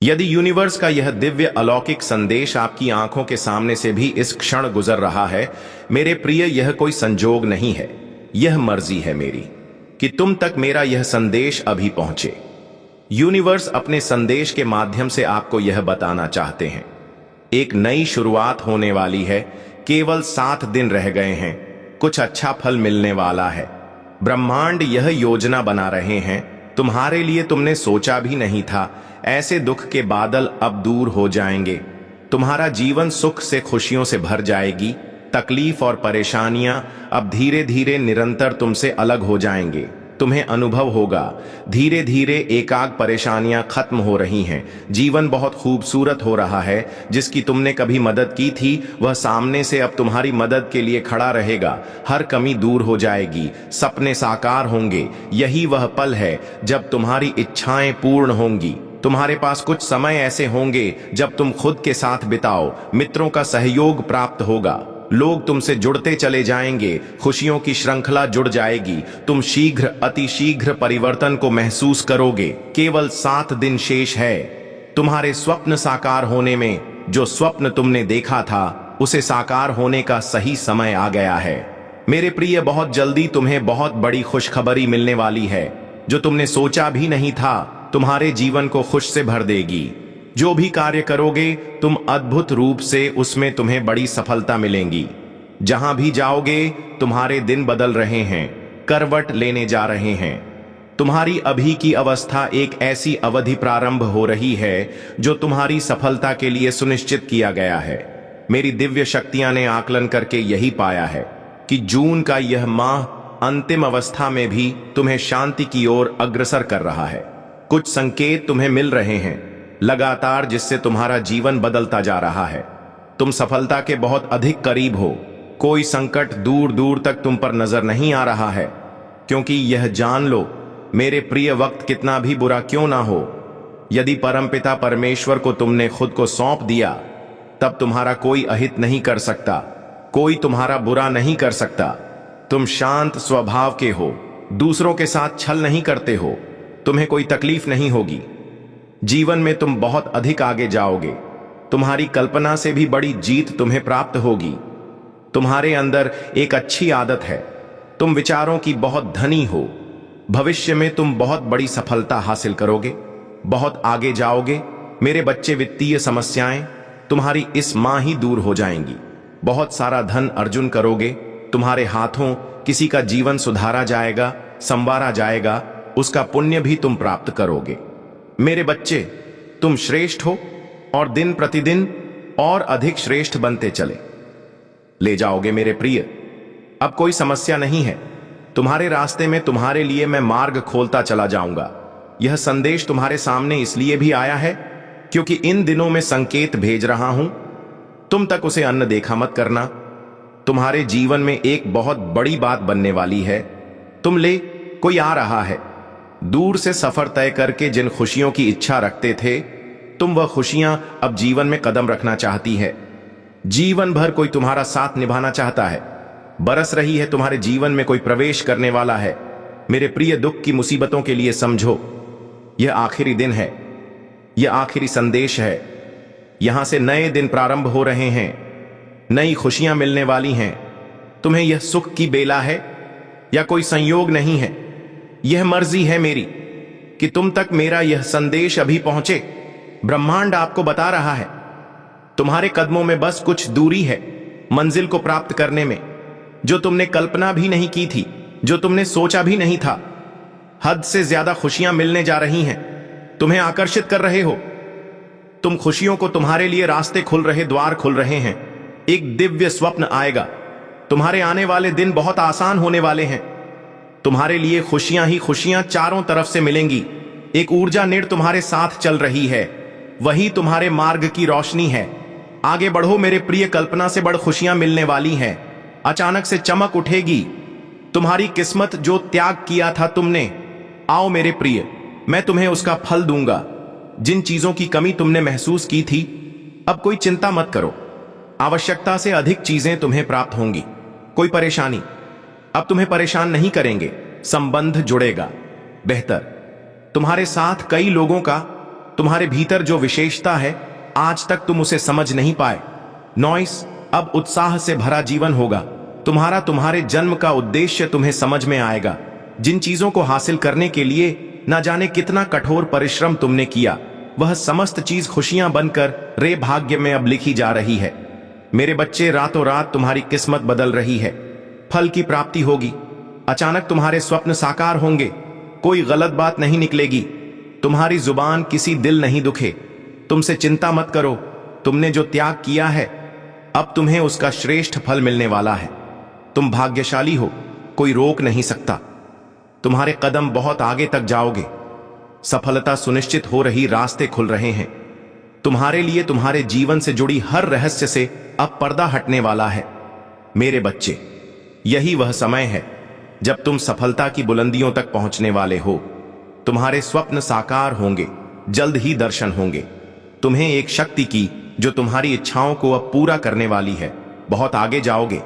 यदि यूनिवर्स का यह दिव्य अलौकिक संदेश आपकी आंखों के सामने से भी इस क्षण गुजर रहा है, मेरे प्रिय, यह कोई संजोग नहीं है, यह मर्जी है मेरी कि तुम तक मेरा यह संदेश अभी पहुंचे। यूनिवर्स अपने संदेश के माध्यम से आपको यह बताना चाहते हैं, एक नई शुरुआत होने वाली है, केवल 7 दिन रह गए हैं, कुछ अच्छा फल मिलने वाला है। ब्रह्मांड यह योजना बना रहे हैं तुम्हारे लिए, तुमने सोचा भी नहीं था। ऐसे दुख के बादल अब दूर हो जाएंगे, तुम्हारा जीवन सुख से खुशियों से भर जाएगी। तकलीफ और परेशानियां अब धीरे धीरे निरंतर तुमसे अलग हो जाएंगे। तुम्हें अनुभव होगा धीरे धीरे एकाक परेशानियां खत्म हो रही हैं। जीवन बहुत खूबसूरत हो रहा है। जिसकी तुमने कभी मदद की थी वह सामने से अब तुम्हारी मदद के लिए खड़ा रहेगा। हर कमी दूर हो जाएगी, सपने साकार होंगे। यही वह पल है जब तुम्हारी इच्छाएं पूर्ण होंगी। तुम्हारे पास कुछ समय ऐसे होंगे जब तुम खुद के साथ बिताओ, मित्रों का सहयोग प्राप्त होगा, लोग तुमसे जुड़ते चले जाएंगे, खुशियों की श्रृंखला जुड़ जाएगी। तुम शीघ्र अतिशीघ्र परिवर्तन को महसूस करोगे। केवल 7 दिन शेष है तुम्हारे स्वप्न साकार होने में। जो स्वप्न तुमने देखा था उसे साकार होने का सही समय आ गया है। मेरे प्रिय, बहुत जल्दी तुम्हें बहुत बड़ी खुशखबरी मिलने वाली है, जो तुमने सोचा भी नहीं था, तुम्हारे जीवन को खुश से भर देगी। जो भी कार्य करोगे तुम अद्भुत रूप से उसमें तुम्हें बड़ी सफलता मिलेंगी। जहां भी जाओगे तुम्हारे दिन बदल रहे हैं, करवट लेने जा रहे हैं। तुम्हारी अभी की अवस्था एक ऐसी अवधि प्रारंभ हो रही है जो तुम्हारी सफलता के लिए सुनिश्चित किया गया है। मेरी दिव्य शक्तियां ने आकलन करके यही पाया है कि जून का यह माह अंतिम अवस्था में भी तुम्हें शांति की ओर अग्रसर कर रहा है। कुछ संकेत तुम्हें मिल रहे हैं लगातार, जिससे तुम्हारा जीवन बदलता जा रहा है। तुम सफलता के बहुत अधिक करीब हो। कोई संकट दूर दूर तक तुम पर नजर नहीं आ रहा है, क्योंकि यह जान लो मेरे प्रिय, वक्त कितना भी बुरा क्यों ना हो, यदि परमपिता परमेश्वर को तुमने खुद को सौंप दिया, तब तुम्हारा कोई अहित नहीं कर सकता, कोई तुम्हारा बुरा नहीं कर सकता। तुम शांत स्वभाव के हो, दूसरों के साथ छल नहीं करते हो, तुम्हें कोई तकलीफ नहीं होगी। जीवन में तुम बहुत अधिक आगे जाओगे। तुम्हारी कल्पना से भी बड़ी जीत तुम्हें प्राप्त होगी। तुम्हारे अंदर एक अच्छी आदत है, तुम विचारों की बहुत धनी हो। भविष्य में तुम बहुत बड़ी सफलता हासिल करोगे, बहुत आगे जाओगे। मेरे बच्चे, वित्तीय समस्याएं तुम्हारी इस माह ही दूर हो जाएंगी। बहुत सारा धन अर्जन करोगे। तुम्हारे हाथों किसी का जीवन सुधारा जाएगा, संवारा जाएगा, उसका पुण्य भी तुम प्राप्त करोगे। मेरे बच्चे, तुम श्रेष्ठ हो और दिन प्रतिदिन और अधिक श्रेष्ठ बनते चले ले जाओगे। मेरे प्रिय, अब कोई समस्या नहीं है। तुम्हारे रास्ते में तुम्हारे लिए मैं मार्ग खोलता चला जाऊंगा। यह संदेश तुम्हारे सामने इसलिए भी आया है क्योंकि इन दिनों में संकेत भेज रहा हूं। तुम तक उसे अनदेखा मत करना। तुम्हारे जीवन में एक बहुत बड़ी बात बनने वाली है। कोई आ रहा है दूर से सफर तय करके। जिन खुशियों की इच्छा रखते थे तुम, वह खुशियां अब जीवन में कदम रखना चाहती है। जीवन भर कोई तुम्हारा साथ निभाना चाहता है। बरस रही है तुम्हारे जीवन में कोई प्रवेश करने वाला है। मेरे प्रिय, दुख की मुसीबतों के लिए समझो, यह आखिरी दिन है, यह आखिरी संदेश है। यहां से नए दिन प्रारंभ हो रहे हैं, नई खुशियां मिलने वाली हैं। तुम्हें यह सुख की बेला है या कोई संयोग नहीं है। यह मर्जी है मेरी कि तुम तक मेरा यह संदेश अभी पहुंचे। ब्रह्मांड आपको बता रहा है तुम्हारे कदमों में बस कुछ दूरी है मंजिल को प्राप्त करने में, जो तुमने कल्पना भी नहीं की थी, जो तुमने सोचा भी नहीं था। हद से ज्यादा खुशियां मिलने जा रही हैं, तुम्हें आकर्षित कर रहे हो। तुम खुशियों को, तुम्हारे लिए रास्ते खुल रहे, द्वार खुल रहे हैं। एक दिव्य स्वप्न आएगा। तुम्हारे आने वाले दिन बहुत आसान होने वाले हैं। तुम्हारे लिए खुशियां ही खुशियां चारों तरफ से मिलेंगी। एक ऊर्जा निर तुम्हारे साथ चल रही है, वही तुम्हारे मार्ग की रोशनी है। आगे बढ़ो मेरे प्रिय, कल्पना से बड़ खुशियां मिलने वाली हैं। अचानक से चमक उठेगी। तुम्हारी किस्मत, जो त्याग किया था तुमने, आओ मेरे प्रिय, मैं तुम्हें उसका फल दूंगा। जिन चीजों की कमी तुमने महसूस की थी, अब कोई चिंता मत करो। आवश्यकता से अधिक चीजें तुम्हें प्राप्त होंगी। कोई परेशानी अब तुम्हें परेशान नहीं करेंगे। संबंध जुड़ेगा बेहतर। तुम्हारे साथ कई लोगों का तुम्हारे भीतर जो विशेषता है आज तक तुम उसे समझ नहीं पाए। नॉइस, अब उत्साह से भरा जीवन होगा। तुम्हारे जन्म का उद्देश्य तुम्हें समझ में आएगा। जिन चीजों को हासिल करने के लिए न जाने कितना कठोर परिश्रम तुमने किया, वह समस्त चीज खुशियां बनकर रे भाग्य में अब लिखी जा रही है। मेरे बच्चे, रातों रात तुम्हारी किस्मत बदल रही है। फल की प्राप्ति होगी। अचानक तुम्हारे स्वप्न साकार होंगे। कोई गलत बात नहीं निकलेगी। तुम्हारी जुबान किसी दिल नहीं दुखे। तुमसे चिंता मत करो। तुमने जो त्याग किया है, अब तुम्हें उसका श्रेष्ठ फल मिलने वाला है। तुम भाग्यशाली हो, कोई रोक नहीं सकता। तुम्हारे कदम बहुत आगे तक जाओगे। सफलता सुनिश्चित हो रही, रास्ते खुल रहे हैं। तुम्हारे लिए तुम्हारे जीवन से जुड़ी हर रहस्य से अब पर्दा हटने वाला है। मेरे बच्चे, यही वह समय है जब तुम सफलता की बुलंदियों तक पहुंचने वाले हो। तुम्हारे स्वप्न साकार होंगे। जल्द ही दर्शन होंगे। तुम्हें एक शक्ति की जो तुम्हारी इच्छाओं को अब पूरा करने वाली है। बहुत आगे जाओगे।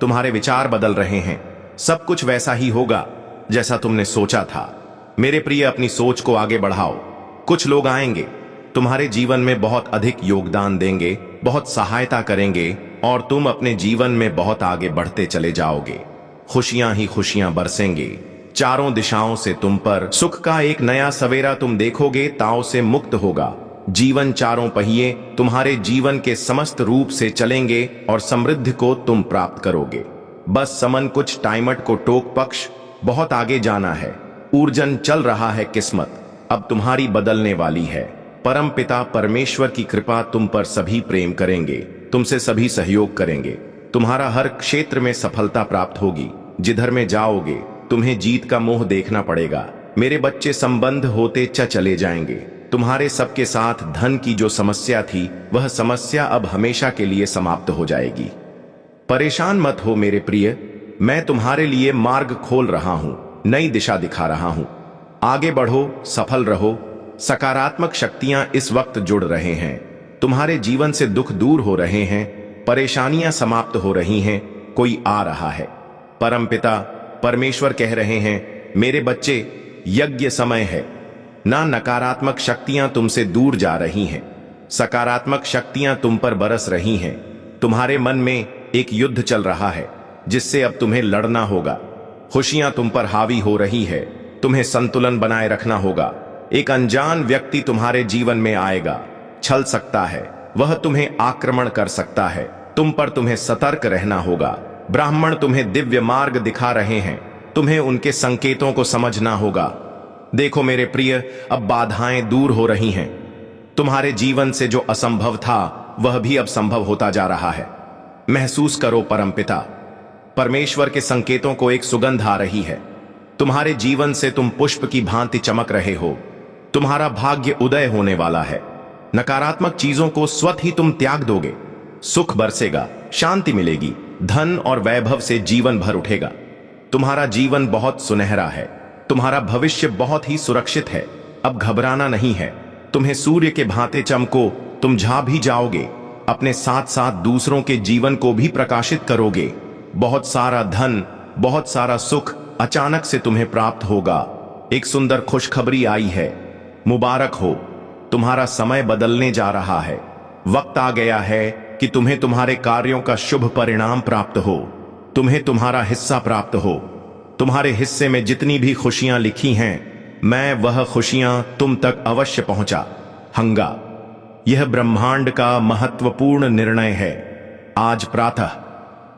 तुम्हारे विचार बदल रहे हैं। सब कुछ वैसा ही होगा जैसा तुमने सोचा था। मेरे प्रिय, अपनी सोच को आगे बढ़ाओ। कुछ लोग आएंगे, तुम्हारे जीवन में बहुत अधिक योगदान देंगे, बहुत सहायता करेंगे और तुम अपने जीवन में बहुत आगे बढ़ते चले जाओगे। खुशियां ही खुशियां बरसेंगे। चारों दिशाओं से तुम पर सुख का एक नया सवेरा तुम देखोगे। ताव से मुक्त होगा जीवन। चारों पहिए तुम्हारे जीवन के समस्त रूप से चलेंगे और समृद्धि को तुम प्राप्त करोगे। बस समन कुछ टाइमट को टोक पक्ष, बहुत आगे जाना है। ऊर्जन चल रहा है। किस्मत अब तुम्हारी बदलने वाली है। परम पिता परमेश्वर की कृपा तुम पर सभी प्रेम करेंगे। तुमसे सभी सहयोग करेंगे। तुम्हारा हर क्षेत्र में सफलता प्राप्त होगी। जिधर में जाओगे तुम्हें जीत का मोह देखना पड़ेगा। मेरे बच्चे, संबंध होते चले जाएंगे। तुम्हारे सबके साथ धन की जो समस्या थी, वह समस्या अब हमेशा के लिए समाप्त हो जाएगी। परेशान मत हो मेरे प्रिय, मैं तुम्हारे लिए मार्ग खोल रहा हूं, नई दिशा दिखा रहा हूं। आगे बढ़ो, सफल रहो। सकारात्मक शक्तियां इस वक्त जुड़ रहे हैं। तुम्हारे जीवन से दुख दूर हो रहे हैं। परेशानियां समाप्त हो रही हैं। कोई आ रहा है। परमपिता परमेश्वर कह रहे हैं, मेरे बच्चे, यज्ञ समय है। ना नकारात्मक शक्तियां तुमसे दूर जा रही हैं। सकारात्मक शक्तियां तुम पर बरस रही हैं। तुम्हारे मन में एक युद्ध चल रहा है जिससे अब तुम्हें लड़ना होगा। खुशियां तुम पर हावी हो रही है। तुम्हें संतुलन बनाए रखना होगा। एक अनजान व्यक्ति तुम्हारे जीवन में आएगा। छल सकता है, वह तुम्हें आक्रमण कर सकता है। तुम पर तुम्हें सतर्क रहना होगा। ब्राह्मण तुम्हें दिव्य मार्ग दिखा रहे हैं। तुम्हें उनके संकेतों को समझना होगा। देखो मेरे प्रिय, अब बाधाएं दूर हो रही हैं। तुम्हारे जीवन से जो असंभव था, वह भी अब संभव होता जा रहा है। महसूस करो परमपिता परमेश्वर के संकेतों को। एक सुगंध आ रही है। तुम्हारे जीवन से तुम पुष्प की भांति चमक रहे हो। तुम्हारा भाग्य उदय होने वाला है। नकारात्मक चीजों को स्वतः ही तुम त्याग दोगे। सुख बरसेगा, शांति मिलेगी, धन और वैभव से जीवन भर उठेगा। तुम्हारा जीवन बहुत सुनहरा है। तुम्हारा भविष्य बहुत ही सुरक्षित है। अब घबराना नहीं है। तुम्हें सूर्य के भांति चमको। तुम झा भी जाओगे। अपने साथ साथ दूसरों के जीवन को भी प्रकाशित करोगे। बहुत सारा धन, बहुत सारा सुख अचानक से तुम्हें प्राप्त होगा। एक सुंदर खुशखबरी आई है। मुबारक हो, तुम्हारा समय बदलने जा रहा है। वक्त आ गया है कि तुम्हें तुम्हारे कार्यों का शुभ परिणाम प्राप्त हो। तुम्हें तुम्हारा हिस्सा प्राप्त हो। तुम्हारे हिस्से में जितनी भी खुशियां लिखी हैं, मैं वह खुशियां तुम तक अवश्य पहुंचा हंगा। यह ब्रह्मांड का महत्वपूर्ण निर्णय है। आज प्रातः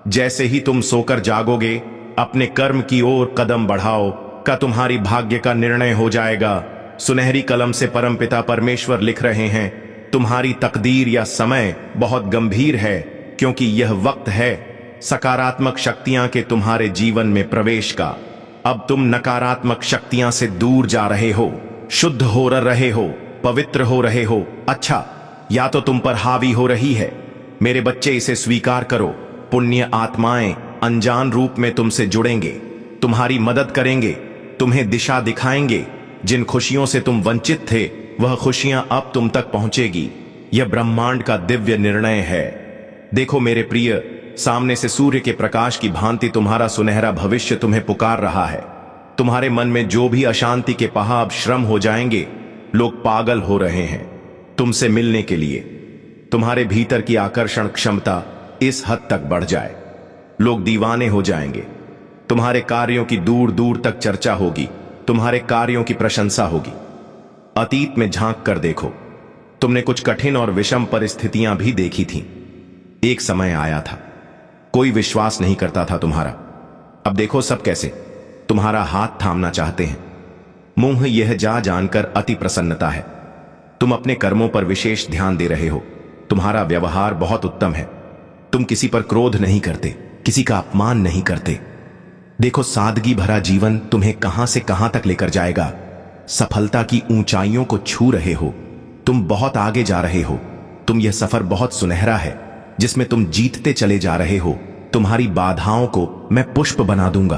जैसे ही तुम सोकर जागोगे, अपने कर्म की ओर कदम बढ़ाओ का तुम्हारी भाग्य का निर्णय हो जाएगा। सुनहरी कलम से परमपिता परमेश्वर लिख रहे हैं, तुम्हारी तकदीर या समय बहुत गंभीर है, क्योंकि यह वक्त है सकारात्मक शक्तियां के तुम्हारे जीवन में प्रवेश का। अब तुम नकारात्मक शक्तियां से दूर जा रहे हो, शुद्ध हो रहे हो, पवित्र हो रहे हो। अच्छा, या तो तुम पर हावी हो रही है। मेरे बच्चे, इसे स्वीकार करो। पुण्य आत्माएं अनजान रूप में तुमसे जुड़ेंगे, तुम्हारी मदद करेंगे, तुम्हें दिशा दिखाएंगे। जिन खुशियों से तुम वंचित थे, वह खुशियां अब तुम तक पहुंचेगी। यह ब्रह्मांड का दिव्य निर्णय है। देखो मेरे प्रिय, सामने से सूर्य के प्रकाश की भांति तुम्हारा सुनहरा भविष्य तुम्हें पुकार रहा है। तुम्हारे मन में जो भी अशांति के पहाड़ अब श्रम हो जाएंगे। लोग पागल हो रहे हैं तुमसे मिलने के लिए। तुम्हारे भीतर की आकर्षण क्षमता इस हद तक बढ़ जाए, लोग दीवाने हो जाएंगे। तुम्हारे कार्यों की दूर दूर तक चर्चा होगी, तुम्हारे कार्यों की प्रशंसा होगी। अतीत में झांक कर देखो, तुमने कुछ कठिन और विषम परिस्थितियां भी देखी थीं। एक समय आया था, कोई विश्वास नहीं करता था तुम्हारा। अब देखो सब कैसे तुम्हारा हाथ थामना चाहते हैं। मुंह यह जा जानकर अति प्रसन्नता है। तुम अपने कर्मों पर विशेष ध्यान दे रहे हो। तुम्हारा व्यवहार बहुत उत्तम है। तुम किसी पर क्रोध नहीं करते, किसी का अपमान नहीं करते। देखो सादगी भरा जीवन तुम्हें कहां से कहां तक लेकर जाएगा। सफलता की ऊंचाइयों को छू रहे हो, तुम बहुत आगे जा रहे हो। तुम यह सफर बहुत सुनहरा है जिसमें तुम जीतते चले जा रहे हो। तुम्हारी बाधाओं को मैं पुष्प बना दूंगा,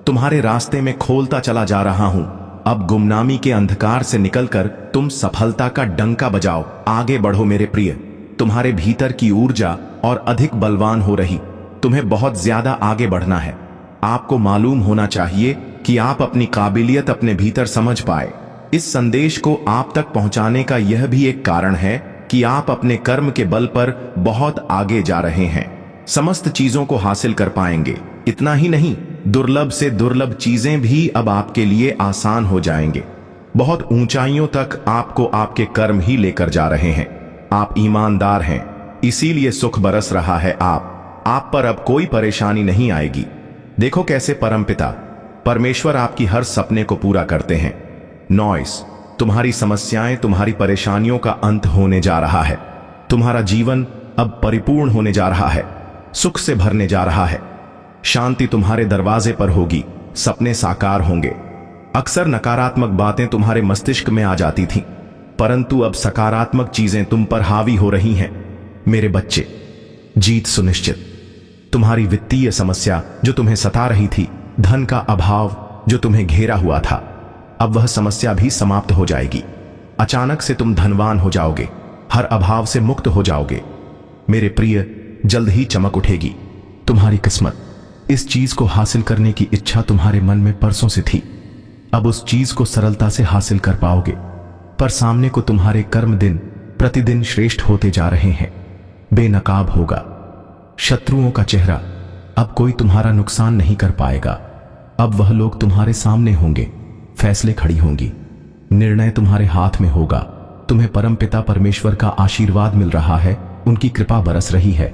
तुम्हारे रास्ते में खोलता चला जा रहा हूं। अब गुमनामी के अंधकार से निकलकर तुम सफलता का डंका बजाओ, आगे बढ़ो मेरे प्रिय। तुम्हारे भीतर की ऊर्जा और अधिक बलवान हो रही। तुम्हें बहुत ज्यादा आगे बढ़ना है। आपको मालूम होना चाहिए कि आप अपनी काबिलियत अपने भीतर समझ पाए। इस संदेश को आप तक पहुंचाने का यह भी एक कारण है कि आप अपने कर्म के बल पर बहुत आगे जा रहे हैं। समस्त चीजों को हासिल कर पाएंगे। इतना ही नहीं, दुर्लभ से दुर्लभ चीजें भी अब आपके लिए आसान हो जाएंगे। बहुत ऊंचाइयों तक आपको आपके कर्म ही लेकर जा रहे हैं। आप ईमानदार हैं, इसीलिए सुख बरस रहा है। आप पर अब कोई परेशानी नहीं आएगी। देखो कैसे परमपिता परमेश्वर आपकी हर सपने को पूरा करते हैं। नॉइस, तुम्हारी समस्याएं, तुम्हारी परेशानियों का अंत होने जा रहा है। तुम्हारा जीवन अब परिपूर्ण होने जा रहा है, सुख से भरने जा रहा है। शांति तुम्हारे दरवाजे पर होगी, सपने साकार होंगे। अक्सर नकारात्मक बातें तुम्हारे मस्तिष्क में आ जाती थीं, परंतु अब सकारात्मक चीजें तुम पर हावी हो रही हैं। मेरे बच्चे, जीत सुनिश्चित। तुम्हारी वित्तीय समस्या जो तुम्हें सता रही थी, धन का अभाव जो तुम्हें घेरा हुआ था, अब वह समस्या भी समाप्त हो जाएगी। अचानक से तुम धनवान हो जाओगे, हर अभाव से मुक्त हो जाओगे। मेरे प्रिय, जल्द ही चमक उठेगी। तुम्हारी किस्मत, इस चीज को हासिल करने की इच्छा तुम्हारे मन में परसों से थी, अब उस चीज को सरलता से हासिल कर पाओगे। पर सामने को तुम्हारे कर्म दिन प्रतिदिन श्रेष्ठ होते जा रहे हैं। बेनकाब होगा। शत्रुओं का चेहरा, अब कोई तुम्हारा नुकसान नहीं कर पाएगा। अब वह लोग तुम्हारे सामने होंगे, फैसले खड़ी होंगी, निर्णय तुम्हारे हाथ में होगा। तुम्हें परमपिता परमेश्वर का आशीर्वाद मिल रहा है, उनकी कृपा बरस रही है।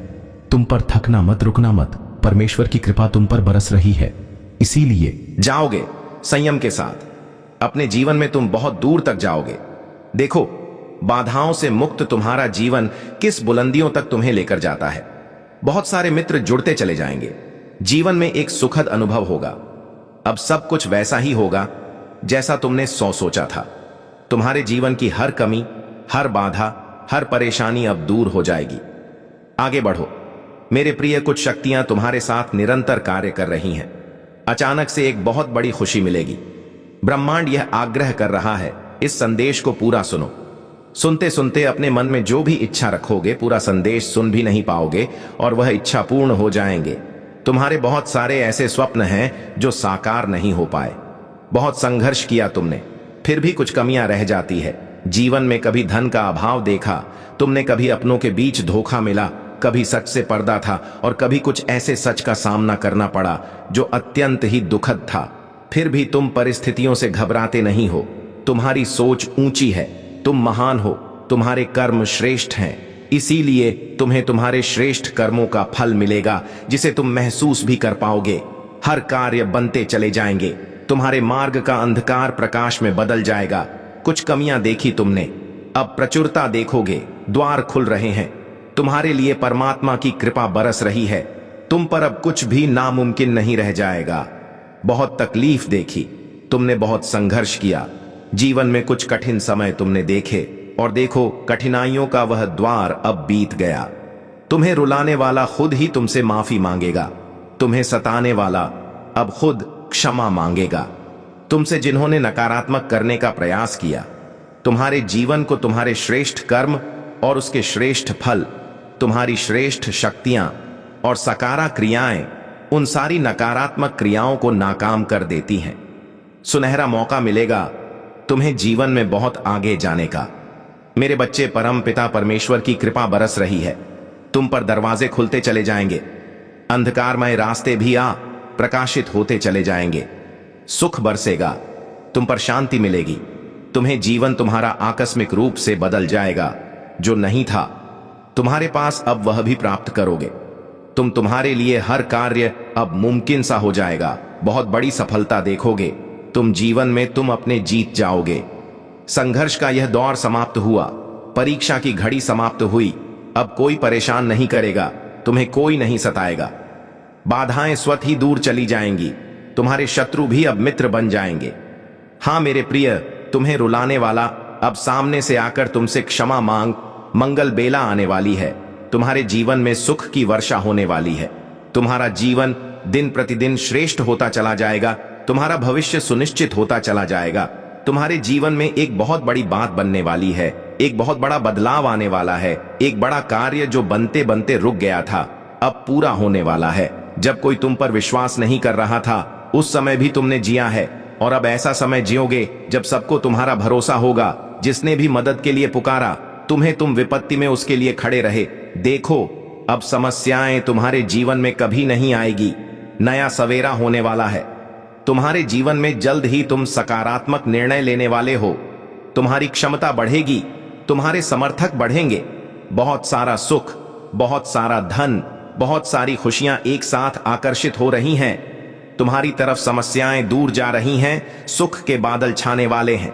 तुम पर थकना मत, रुकना मत, परमेश्वर की कृपा तुम पर बरस रही है। इसीलिए जाओगे संयम के साथ, अपने जीवन में तुम बहुत दूर तक जाओगे। देखो बाधाओं से मुक्त तुम्हारा जीवन किस बुलंदियों तक तुम्हें लेकर जाता है। बहुत सारे मित्र जुड़ते चले जाएंगे, जीवन में एक सुखद अनुभव होगा। अब सब कुछ वैसा ही होगा जैसा तुमने सोचा था। तुम्हारे जीवन की हर कमी, हर बाधा, हर परेशानी अब दूर हो जाएगी। आगे बढ़ो मेरे प्रिय। कुछ शक्तियां तुम्हारे साथ निरंतर कार्य कर रही हैं। अचानक से एक बहुत बड़ी खुशी मिलेगी। ब्रह्मांड यह आग्रह कर रहा है, इस संदेश को पूरा सुनो। सुनते सुनते अपने मन में जो भी इच्छा रखोगे, पूरा संदेश सुन भी नहीं पाओगे और वह इच्छा पूर्ण हो जाएंगे। तुम्हारे बहुत सारे ऐसे स्वप्न हैं जो साकार नहीं हो पाए। बहुत संघर्ष किया तुमने, फिर भी कुछ कमियां रह जाती है। जीवन में कभी धन का अभाव देखा तुमने, कभी अपनों के बीच धोखा मिला, कभी सच से पर्दा था और कभी कुछ ऐसे सच का सामना करना पड़ा जो अत्यंत ही दुखद था। फिर भी तुम परिस्थितियों से घबराते नहीं हो। तुम्हारी सोच ऊंची है, तुम महान हो, तुम्हारे कर्म श्रेष्ठ हैं। इसीलिए तुम्हें तुम्हारे श्रेष्ठ कर्मों का फल मिलेगा जिसे तुम महसूस भी कर पाओगे। हर कार्य बनते चले जाएंगे। तुम्हारे मार्ग का अंधकार प्रकाश में बदल जाएगा। कुछ कमियां देखी तुमने, अब प्रचुरता देखोगे। द्वार खुल रहे हैं, तुम्हारे लिए परमात्मा की कृपा बरस रही है। तुम पर अब कुछ भी नामुमकिन नहीं रह जाएगा। बहुत तकलीफ देखी तुमने, बहुत संघर्ष किया। जीवन में कुछ कठिन समय तुमने देखे और देखो कठिनाइयों का वह द्वार अब बीत गया। तुम्हें रुलाने वाला खुद ही तुमसे माफी मांगेगा। तुम्हें सताने वाला अब खुद क्षमा मांगेगा। तुमसे जिन्होंने नकारात्मक करने का प्रयास किया, तुम्हारे जीवन को तुम्हारे श्रेष्ठ कर्म और उसके श्रेष्ठ फल, तुम्हारी श्रेष्ठ शक्तियां और सकारा क्रियाएं उन सारी नकारात्मक क्रियाओं को नाकाम कर देती हैं। सुनहरा मौका मिलेगा तुम्हें जीवन में बहुत आगे जाने का। मेरे बच्चे, परम पिता परमेश्वर की कृपा बरस रही है। तुम पर दरवाजे खुलते चले जाएंगे, अंधकारमय रास्ते भी प्रकाशित होते चले जाएंगे। सुख बरसेगा, तुम पर शांति मिलेगी। तुम्हें जीवन तुम्हारा आकस्मिक रूप से बदल जाएगा। जो नहीं था तुम्हारे पास, अब वह भी प्राप्त करोगे। तुम्हारे लिए हर कार्य अब मुमकिन सा हो जाएगा। बहुत बड़ी सफलता देखोगे तुम जीवन में। तुम अपने जीत जाओगे। संघर्ष का यह दौर समाप्त हुआ, परीक्षा की घड़ी समाप्त हुई। अब कोई परेशान नहीं करेगा, तुम्हें कोई नहीं सताएगा। बाधाएं स्वतः ही दूर चली जाएंगी। तुम्हारे शत्रु भी अब मित्र बन जाएंगे। हां मेरे प्रिय, तुम्हें रुलाने वाला अब सामने से आकर तुमसे क्षमा मांग। मंगल बेला आने वाली है। तुम्हारे जीवन में सुख की वर्षा होने वाली है। तुम्हारा जीवन दिन प्रतिदिन श्रेष्ठ होता चला जाएगा। तुम्हारा भविष्य सुनिश्चित होता चला जाएगा। तुम्हारे जीवन में एक बहुत बड़ी बात बनने वाली है। एक बहुत बड़ा बदलाव आने वाला है। एक बड़ा कार्य जो बनते बनते रुक गया था, अब पूरा होने वाला है। जब कोई तुम पर विश्वास नहीं कर रहा था, उस समय भी तुमने जिया है, और अब ऐसा समय जियोगे जब सबको तुम्हारा भरोसा होगा। जिसने भी मदद के लिए पुकारा तुम्हें, तुम विपत्ति में उसके लिए खड़े रहे। देखो, अब समस्याएं तुम्हारे जीवन में कभी नहीं आएगी। नया सवेरा होने वाला है। तुम्हारे जीवन में जल्द ही तुम सकारात्मक निर्णय लेने वाले हो। तुम्हारी क्षमता बढ़ेगी, तुम्हारे समर्थक बढ़ेंगे। बहुत सारा सुख, बहुत सारा धन, बहुत सारी खुशियां एक साथ आकर्षित हो रही हैं। तुम्हारी तरफ समस्याएं दूर जा रही हैं, सुख के बादल छाने वाले हैं।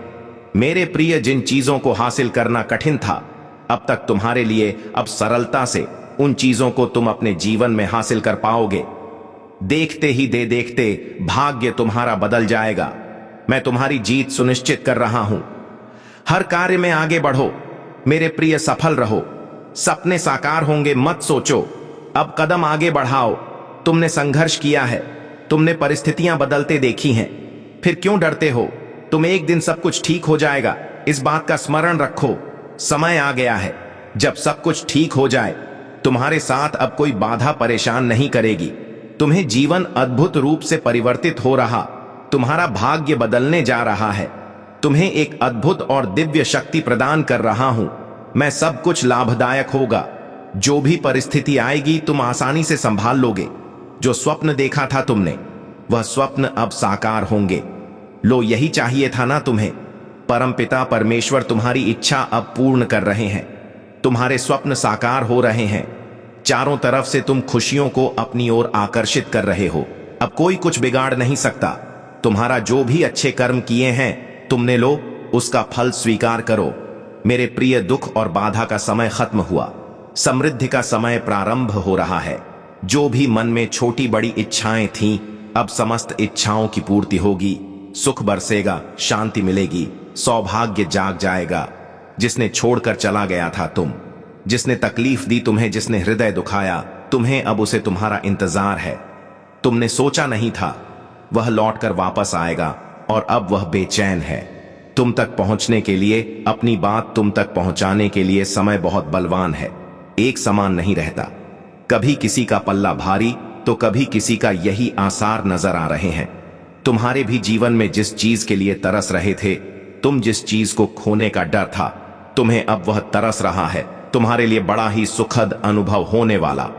मेरे प्रिय, जिन चीजों को हासिल करना कठिन था, अब तक तुम्हारे लिए अब सरलता से उन चीजों को तुम अपने जीवन में हासिल कर पाओगे। देखते ही देखते भाग्य तुम्हारा बदल जाएगा। मैं तुम्हारी जीत सुनिश्चित कर रहा हूं। हर कार्य में आगे बढ़ो मेरे प्रिय, सफल रहो। सपने साकार होंगे, मत सोचो, अब कदम आगे बढ़ाओ। तुमने संघर्ष किया है, तुमने परिस्थितियां बदलते देखी हैं, फिर क्यों डरते हो? तुम एक दिन सब कुछ ठीक हो जाएगा, इस बात का स्मरण रखो। समय आ गया है जब सब कुछ ठीक हो जाए। तुम्हारे साथ अब कोई बाधा परेशान नहीं करेगी। तुम्हें जीवन अद्भुत रूप से परिवर्तित हो रहा। तुम्हारा भाग्य बदलने जा रहा है। तुम्हें एक अद्भुत और दिव्य शक्ति प्रदान कर रहा हूं। मैं सब कुछ लाभदायक होगा। जो भी परिस्थिति आएगी तुम आसानी से संभाल लोगे। जो स्वप्न देखा था तुमने, वह स्वप्न अब साकार होंगे। लो, यही चाहिए था ना तुम्हें। परमपिता परमेश्वर तुम्हारी इच्छा अब पूर्ण कर रहे हैं। तुम्हारे स्वप्न साकार हो रहे हैं। चारों तरफ से तुम खुशियों को अपनी ओर आकर्षित कर रहे हो। अब कोई कुछ बिगाड़ नहीं सकता। तुम्हारा जो भी अच्छे कर्म किए हैं तुमने, लो, उसका फल स्वीकार करो। मेरे प्रिय, दुख और बाधा का समय खत्म हुआ। समृद्धि का समय प्रारंभ हो रहा है। जो भी मन में छोटी बड़ी इच्छाएं थीं, अब समस्त इच्छाओं की पूर्ति होगी। सुख बरसेगा, शांति मिलेगी, सौभाग्य जाग जाएगा। जिसने छोड़कर चला गया था तुम, जिसने तकलीफ दी तुम्हें, जिसने हृदय दुखाया तुम्हें, अब उसे तुम्हारा इंतजार है। तुमने सोचा नहीं था वह लौटकर वापस आएगा, और अब वह बेचैन है तुम तक पहुंचने के लिए। अपनी बात तुम तक पहुंचाने के लिए समय बहुत बलवान है। एक समान नहीं रहता। कभी किसी का पल्ला भारी तो कभी किसी का यही आसार नजर आ रहे हैं। तुम्हारे भी जीवन में जिस चीज के लिए तरस रहे थे, तुम जिस चीज को खोने का डर था, तुम्हें अब वह तरस रहा है। तुम्हारे लिए बड़ा ही सुखद अनुभव होने वाला।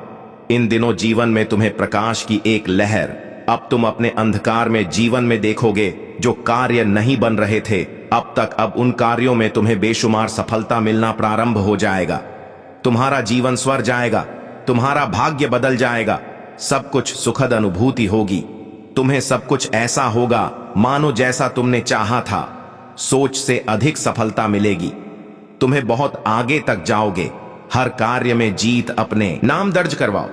इन दिनों जीवन में तुम्हें प्रकाश की एक लहर, अब तुम अपने अंधकार में जीवन में देखोगे। जो कार्य नहीं बन रहे थे अब तक, अब उन कार्यों में तुम्हें बेशुमार सफलता मिलना प्रारंभ हो जाएगा। तुम्हारा जीवन स्वर जाएगा, तुम्हारा भाग्य बदल जाएगा। सब कुछ सुखद अनुभूति होगी। तुम्हें सब कुछ ऐसा होगा मानो जैसा तुमने चाहा था। सोच से अधिक सफलता मिलेगी। तुम्हें बहुत आगे तक जाओगे। हर कार्य में जीत अपने नाम दर्ज करवाओ।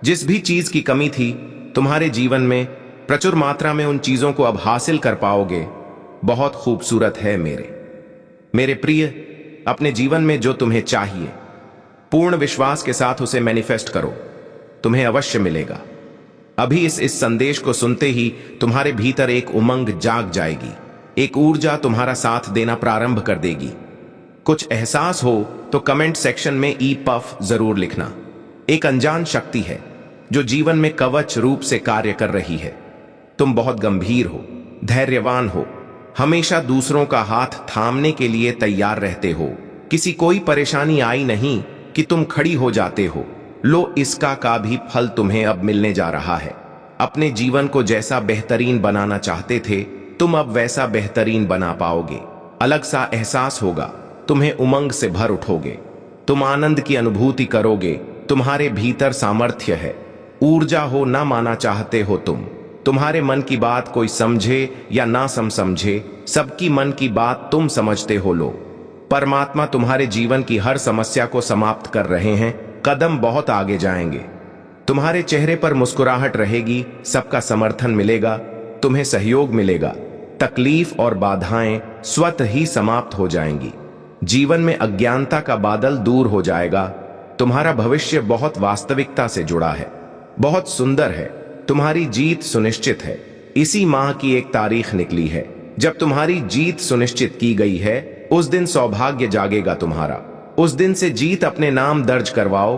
जिस भी चीज की कमी थी तुम्हारे जीवन में, प्रचुर मात्रा में उन चीजों को अब हासिल कर पाओगे। बहुत खूबसूरत है मेरे प्रिय। अपने जीवन में जो तुम्हें चाहिए, पूर्ण विश्वास के साथ उसे मैनिफेस्ट करो। तुम्हें अवश्य मिलेगा। अभी इस संदेश को सुनते ही तुम्हारे भीतर एक उमंग जाग जाएगी। एक ऊर्जा तुम्हारा साथ देना प्रारंभ कर देगी। कुछ एहसास हो तो कमेंट सेक्शन में ई पफ जरूर लिखना। एक अनजान शक्ति है जो जीवन में कवच रूप से कार्य कर रही है। तुम बहुत गंभीर हो, धैर्यवान हो, हमेशा दूसरों का हाथ थामने के लिए तैयार रहते हो। किसी कोई परेशानी आई नहीं कि तुम खड़ी हो जाते हो। लो, इसका का भी फल तुम्हें अब मिलने जा रहा है। अपने जीवन को जैसा बेहतरीन बनाना चाहते थे, तुम अब वैसा बेहतरीन बना पाओगे। अलग सा एहसास होगा, तुम्हें उमंग से भर उठोगे, तुम आनंद की अनुभूति करोगे। तुम्हारे भीतर सामर्थ्य है, ऊर्जा हो ना माना चाहते हो तुम। तुम्हारे मन की बात कोई समझे या ना समझे, सबकी मन की बात तुम समझते हो। लो, परमात्मा तुम्हारे जीवन की हर समस्या को समाप्त कर रहे हैं। कदम बहुत आगे जाएंगे, तुम्हारे चेहरे पर मुस्कुराहट रहेगी, सबका समर्थन मिलेगा, तुम्हें सहयोग मिलेगा। तकलीफ और बाधाएं स्वतः ही समाप्त हो जाएंगी। जीवन में अज्ञानता का बादल दूर हो जाएगा। तुम्हारा भविष्य बहुत वास्तविकता से जुड़ा है, बहुत सुंदर है। तुम्हारी जीत सुनिश्चित है। इसी माह की एक तारीख निकली है, जब तुम्हारी जीत सुनिश्चित की गई है। उस दिन सौभाग्य जागेगा तुम्हारा। उस दिन से जीत अपने नाम दर्ज करवाओ।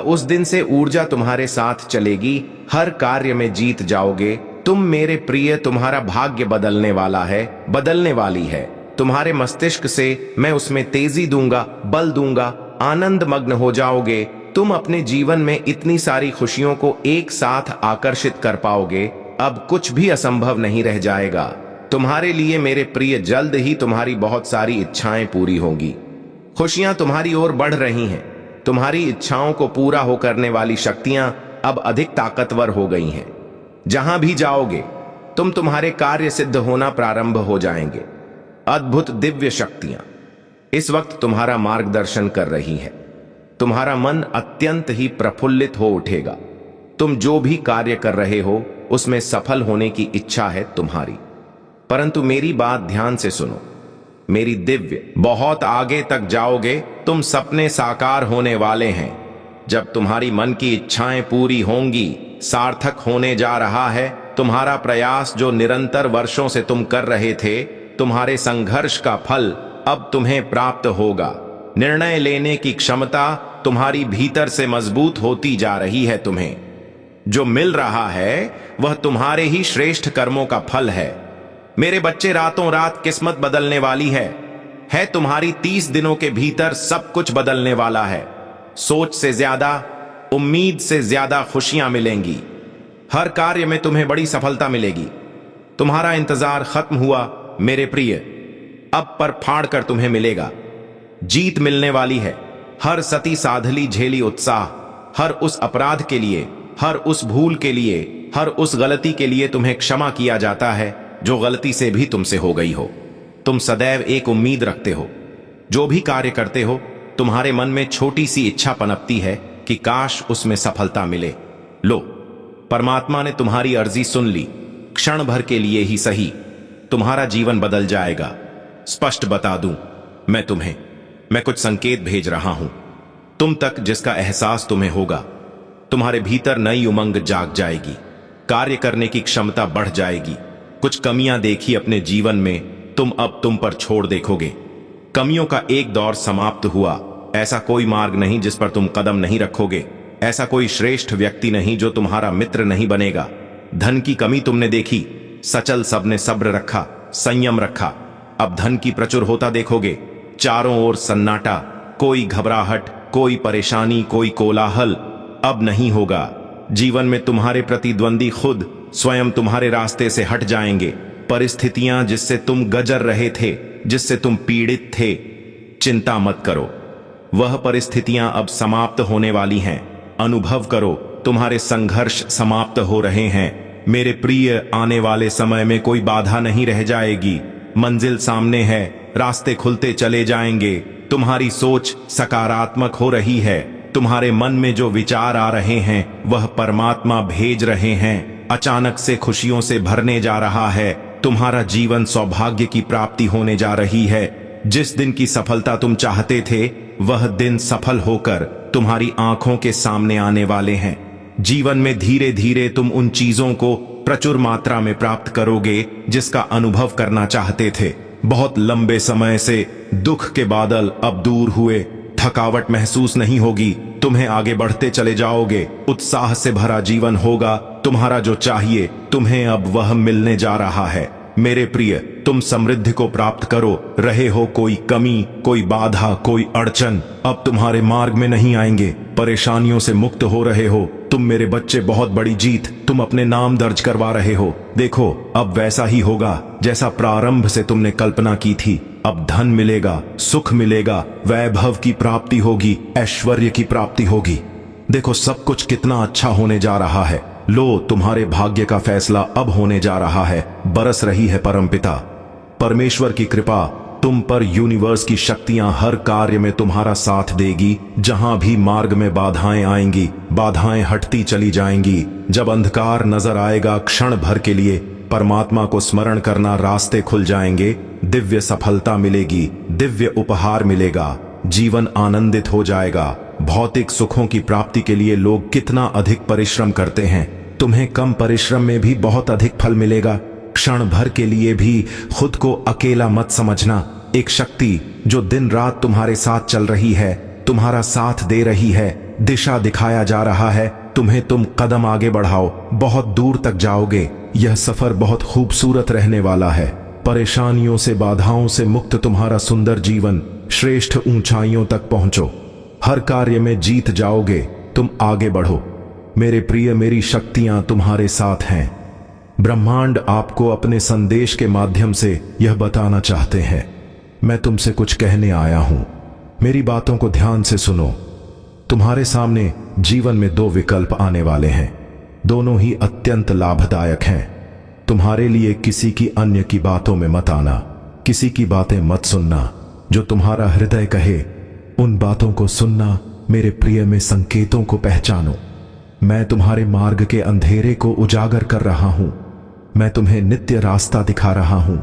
उस दिन से ऊर्जा तुम्हारे साथ चलेगी, हर कार्य में जीत जाओगे तुम मेरे प्रिय। तुम्हारा भाग्य बदलने वाला है, बदलने वाली है। तुम्हारे मस्तिष्क से मैं उसमें तेजी दूंगा, बल दूंगा, आनंद मग्न हो जाओगे। तुम अपने जीवन में इतनी सारी खुशियों को एक साथ आकर्षित कर पाओगे, अब कुछ भी असंभव नहीं रह जाएगा तुम्हारे लिए मेरे प्रिय। जल्द ही तुम्हारी बहुत सारी इच्छाएं पूरी होंगी। खुशियां तुम्हारी ओर बढ़ रही हैं। तुम्हारी इच्छाओं को पूरा हो करने वाली शक्तियां अब अधिक ताकतवर हो गई हैं। जहां भी जाओगे तुम्हारे कार्य सिद्ध होना प्रारंभ हो जाएंगे। अद्भुत दिव्य शक्तियां इस वक्त तुम्हारा मार्गदर्शन कर रही हैं। तुम्हारा मन अत्यंत ही प्रफुल्लित हो उठेगा। तुम जो भी कार्य कर रहे हो उसमें सफल होने की इच्छा है तुम्हारी। परंतु मेरी बात ध्यान से सुनो, मेरी दिव्य, बहुत आगे तक जाओगे। तुम सपने साकार होने वाले हैं। जब तुम्हारी मन की इच्छाएं पूरी होंगी, सार्थक होने जा रहा है तुम्हारा प्रयास जो निरंतर वर्षों से तुम कर रहे थे। तुम्हारे संघर्ष का फल अब तुम्हें प्राप्त होगा। निर्णय लेने की क्षमता तुम्हारी भीतर से मजबूत होती जा रही है। तुम्हें जो मिल रहा है वह तुम्हारे ही श्रेष्ठ कर्मों का फल है। मेरे बच्चे, रातों रात किस्मत बदलने वाली है तुम्हारी। 30 दिनों के भीतर सब कुछ बदलने वाला है। सोच से ज्यादा, उम्मीद से ज्यादा खुशियां मिलेंगी। हर कार्य में तुम्हें बड़ी सफलता मिलेगी। तुम्हारा इंतजार खत्म हुआ मेरे प्रिय, अब पर फाड़ कर तुम्हें मिलेगा। जीत मिलने वाली है। हर सती साधली झेली उत्साह, हर उस अपराध के लिए, हर उस भूल के लिए, हर उस गलती के लिए तुम्हें क्षमा किया जाता है जो गलती से भी तुमसे हो गई हो। तुम सदैव एक उम्मीद रखते हो। जो भी कार्य करते हो तुम्हारे मन में छोटी सी इच्छा पनपती है कि काश उसमें सफलता मिले। लो, परमात्मा ने तुम्हारी अर्जी सुन ली। क्षण भर के लिए ही सही तुम्हारा जीवन बदल जाएगा। स्पष्ट बता दूं मैं कुछ संकेत भेज रहा हूं तुम तक, जिसका एहसास तुम्हें होगा। तुम्हारे भीतर नई उमंग जाग जाएगी, कार्य करने की क्षमता बढ़ जाएगी। कुछ कमियां देखी अपने जीवन में, तुम पर छोड़ देखोगे। कमियों का एक दौर समाप्त हुआ। ऐसा कोई मार्ग नहीं जिस पर तुम कदम नहीं रखोगे। ऐसा कोई श्रेष्ठ व्यक्ति नहीं जो तुम्हारा मित्र नहीं बनेगा। धन की कमी तुमने देखी, सचल सबने सब्र रखा, संयम रखा। अब धन की प्रचुर होता देखोगे। चारों ओर सन्नाटा, कोई घबराहट, कोई परेशानी, कोई कोलाहल अब नहीं होगा। जीवन में तुम्हारे प्रतिद्वंदी खुद स्वयं तुम्हारे रास्ते से हट जाएंगे। परिस्थितियां जिससे तुम गजर रहे थे, जिससे तुम पीड़ित थे, चिंता मत करो, वह परिस्थितियां अब समाप्त होने वाली हैं। अनुभव करो, तुम्हारे संघर्ष समाप्त हो रहे हैं। मेरे प्रिय, आने वाले समय में कोई बाधा नहीं रह जाएगी। मंजिल सामने है, रास्ते खुलते चले जाएंगे। तुम्हारी सोच सकारात्मक हो रही है। तुम्हारे मन में जो विचार आ रहे हैं वह परमात्मा भेज रहे हैं। अचानक से खुशियों से भरने जा रहा है। तुम्हारा जीवन सौभाग्य की प्राप्ति होने जा रही है। जिस दिन की सफलता तुम चाहते थे वह दिन सफल होकर तुम्हारी आंखों के सामने आने वाले हैं। जीवन में धीरे धीरे तुम उन चीजों को प्रचुर मात्रा में प्राप्त करोगे जिसका अनुभव करना चाहते थे। बहुत लंबे समय से दुख के बादल अब दूर हुए। थकावट महसूस नहीं होगी। तुम्हें आगे बढ़ते चले जाओगे। उत्साह से भरा जीवन होगा। तुम्हारा जो चाहिए तुम्हें अब वह मिलने जा रहा है। मेरे प्रिय, तुम समृद्धि को प्राप्त करो रहे हो। कोई कमी, कोई बाधा, कोई अड़चन अब तुम्हारे मार्ग में नहीं आएंगे। परेशानियों से मुक्त हो रहे हो तुम मेरे बच्चे। बहुत बड़ी जीत तुम अपने नाम दर्ज करवा रहे हो। देखो, अब वैसा ही होगा जैसा प्रारंभ से तुमने कल्पना की थी। अब धन मिलेगा, सुख मिलेगा, वैभव की प्राप्ति होगी, ऐश्वर्य की प्राप्ति होगी। देखो सब कुछ कितना अच्छा होने जा रहा है। लो, तुम्हारे भाग्य का फैसला अब होने जा रहा है। बरस रही है परमपिता परमेश्वर की कृपा तुम पर। यूनिवर्स की शक्तियां हर कार्य में तुम्हारा साथ देगी। जहां भी मार्ग में बाधाएं आएंगी, बाधाएं हटती चली जाएंगी। जब अंधकार नजर आएगा, क्षण भर के लिए परमात्मा को स्मरण करना, रास्ते खुल जाएंगे। दिव्य सफलता मिलेगी, दिव्य उपहार मिलेगा, जीवन आनंदित हो जाएगा। भौतिक सुखों की प्राप्ति के लिए लोग कितना अधिक परिश्रम करते हैं, तुम्हें कम परिश्रम में भी बहुत अधिक फल मिलेगा। क्षण भर के लिए भी खुद को अकेला मत समझना। एक शक्ति जो दिन रात तुम्हारे साथ चल रही है, तुम्हारा साथ दे रही है, दिशा दिखाया जा रहा है तुम्हें। तुम कदम आगे बढ़ाओ, बहुत दूर तक जाओगे। यह सफर बहुत खूबसूरत रहने वाला है। परेशानियों से, बाधाओं से मुक्त तुम्हारा सुंदर जीवन श्रेष्ठ ऊंचाइयों तक पहुंचो। हर कार्य में जीत जाओगे। तुम आगे बढ़ो मेरे प्रिय। मेरी शक्तियां तुम्हारे साथ हैं। ब्रह्मांड आपको अपने संदेश के माध्यम से यह बताना चाहते हैं, मैं तुमसे कुछ कहने आया हूं। मेरी बातों को ध्यान से सुनो। तुम्हारे सामने जीवन में दो विकल्प आने वाले हैं, दोनों ही अत्यंत लाभदायक हैं। तुम्हारे लिए किसी की अन्य की बातों में मत आना, किसी की बातें मत सुनना। जो तुम्हारा हृदय कहे उन बातों को सुनना। मेरे प्रिय, में संकेतों को पहचानो। मैं तुम्हारे मार्ग के अंधेरे को उजागर कर रहा हूं। मैं तुम्हें नित्य रास्ता दिखा रहा हूं।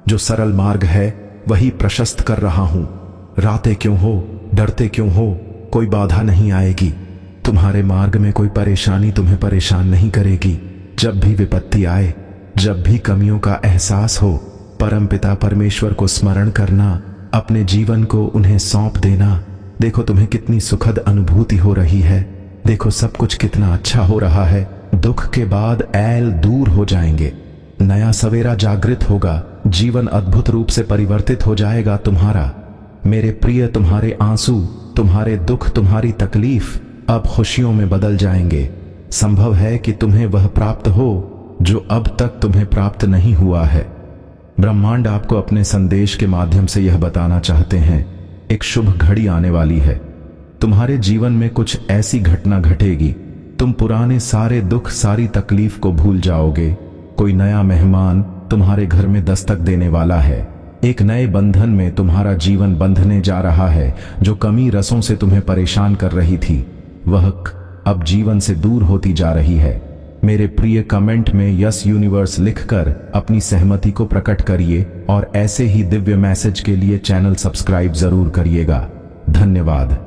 जो सरल मार्ग है वही प्रशस्त कर रहा हूं। रातें क्यों हो, डरते क्यों हो, कोई बाधा नहीं आएगी। तुम्हारे मार्ग में कोई परेशानी तुम्हें परेशान नहीं करेगी। जब भी विपत्ति आए, जब भी कमियों का एहसास हो, परमपिता परमेश्वर को स्मरण करना, अपने जीवन को उन्हें सौंप देना। देखो तुम्हें कितनी सुखद अनुभूति हो रही है। देखो सब कुछ कितना अच्छा हो रहा है। दुख के बाद ऐल दूर हो जाएंगे, नया सवेरा जागृत होगा, जीवन अद्भुत रूप से परिवर्तित हो जाएगा तुम्हारा। मेरे प्रिय, तुम्हारे आंसू, तुम्हारे दुख, तुम्हारी तकलीफ अब खुशियों में बदल जाएंगे। संभव है कि तुम्हें वह प्राप्त हो जो अब तक तुम्हें प्राप्त नहीं हुआ है। ब्रह्मांड आपको अपने संदेश के माध्यम से यह बताना चाहते हैं, एक शुभ घड़ी आने वाली है। तुम्हारे जीवन में कुछ ऐसी घटना घटेगी, तुम पुराने सारे दुख, सारी तकलीफ को भूल जाओगे। कोई नया मेहमान तुम्हारे घर में दस्तक देने वाला है। एक नए बंधन में तुम्हारा जीवन बंधने जा रहा है। जो कमी रसों से तुम्हें परेशान कर रही थी, वह अब जीवन से दूर होती जा रही है। मेरे प्रिय, कमेंट में यस यूनिवर्स लिखकर अपनी सहमति को प्रकट करिए और ऐसे ही दिव्य मैसेज के लिए चैनल सब्सक्राइब जरूर करिएगा। धन्यवाद।